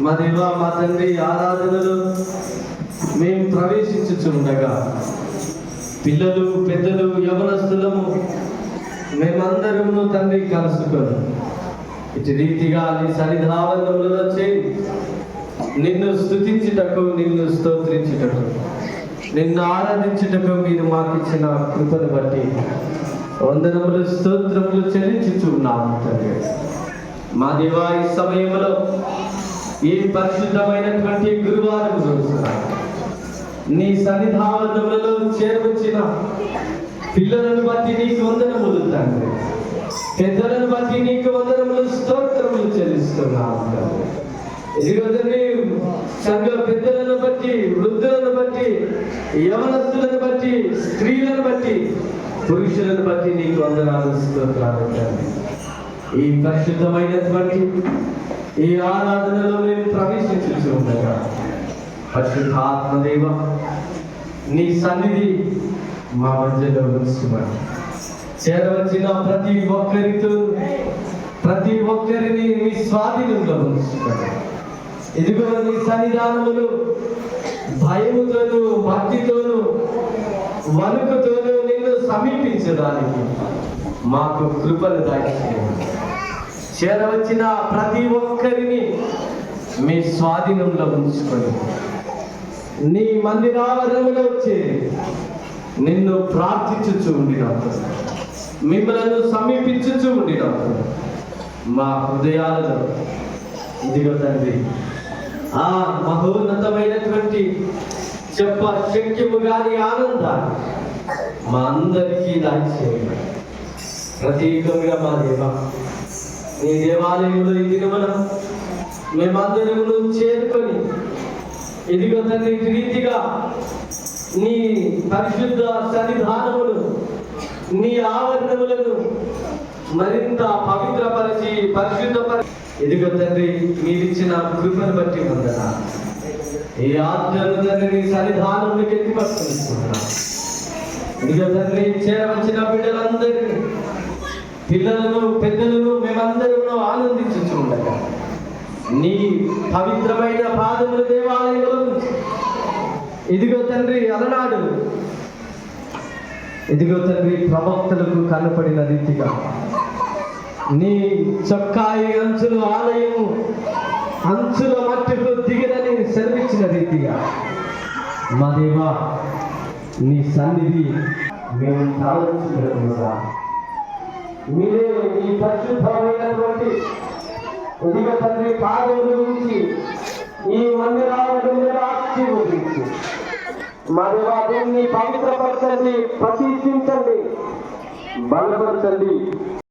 మా దేవ మా తండ్రి ఆరాధనలో మేము ప్రవేశించుచుండగా పిల్లలు పెద్దలు యవనస్తులము మేమందరము తండ్రి కలుసుకొని ఇటు రీతిగా నీ సన్నిధానంలో చేరి నిన్ను స్తుతించుటకు నిన్ను స్తోత్రించుటకు నిన్ను ఆరాధించుటకు మీరు మాకు ఇచ్చిన కృపను బట్టి వందనములు స్తోత్రములు చెల్లించుచున్నాము తండ్రి. మా దేవా ఈ సమయంలో ఈ పరిశుద్ధమైనటువంటి గురువారం రోజున నీ సన్నిధానంలో చేరవచ్చిన పిల్లలను బట్టి నీకు వందనములు తండ్రి, పెద్దలను బట్టి నీకు వందనములు స్తోత్రములు చెల్లిస్తున్నాము తండ్రి. ఇదిగోదండి సంఘ పెద్దలను బట్టి, వృద్ధులను బట్టి, యవనస్తులను బట్టి, స్త్రీలను బట్టి, పురుషులను బట్టి నీకు వందనాలు స్తోత్రాలు తండ్రి. ఈ పరిశుద్ధమైనటువంటి ఈ ఆరాధనలో మేము ప్రవేశించుచు ఉండగా పరిశుద్ధాత్మదేవ నీ సన్నిధి మా మధ్యలో ఉంచుమని చేరవచ్చిన ప్రతి ఒక్కరిని మీ స్వాధీనంలో ఉంచుతారు. ఇదిగో నీ సన్నిధానములు భయముతోను భక్తితోను వణుకుతోను నిన్ను సమీపించడానికి మాకు కృపను దయచేయండి. చేరవచ్చిన ప్రతి ఒక్కరిని మీ స్వాధీనంలో ఉంచుకొని నీ మందిరావరణంలో చేరి నిన్ను ప్రార్థించుచు ఉండినప్పుడు, మిమ్మల్ని సమీపించుచు ఉండినప్పుడు మా హృదయాలలో ఇదిగో తండ్రి ఆ మహోన్నతమైనటువంటి చెప్ప శక్యము గాని ఆనందాన్ని మా అందరికీ దయచేయండి. ప్రత్యేకంగా మా దేవ నీ దేవాలయంలో ఈ దినమున మేమందరము చేరుకొని ఇదిగో తండ్రి రీతిగా నీ పరిశుద్ధ సన్నిధానములు నీ ఆవరణములను మరింత పవిత్రపరిచి పరిశుద్ధపరిచి ఇదిగో తండ్రి మీరిచ్చిన కృపను బట్టి వందనా. ఈ ఆజ్ఞను తండ్రి నీ సన్నిధానంలోకి ఎత్తిపడుతున్నాం. ఇదిగో తండ్రి చేరవచ్చిన బిడ్డలందరినీ, పిల్లలను పెద్దలను మేమందరూ ఆనందించుచు ఉండగా నీ పవిత్రమైన పాదముల దేవాలయంలో ఇదిగో తండ్రి అలనాడు ఇదిగో తండ్రి ప్రవక్తలకు కనపడిన రీతిగా నీ చొక్కాయి అంచులు ఆలయము అంచుల మట్టుకు దిగినని సెలవిచ్చిన రీతిగా మా దేవా నీ సన్నిధి మేము తలచుగా మీరే ఈ పరిశుద్ధమైనటువంటి ఇదిగో తండ్రి పాదముల నుంచి ఈ మందిరాలను ఆశీర్వదించి మా దేవా దీన్ని పవిత్రపరచండి, ప్రతిష్ఠించండి, బలపరచండి.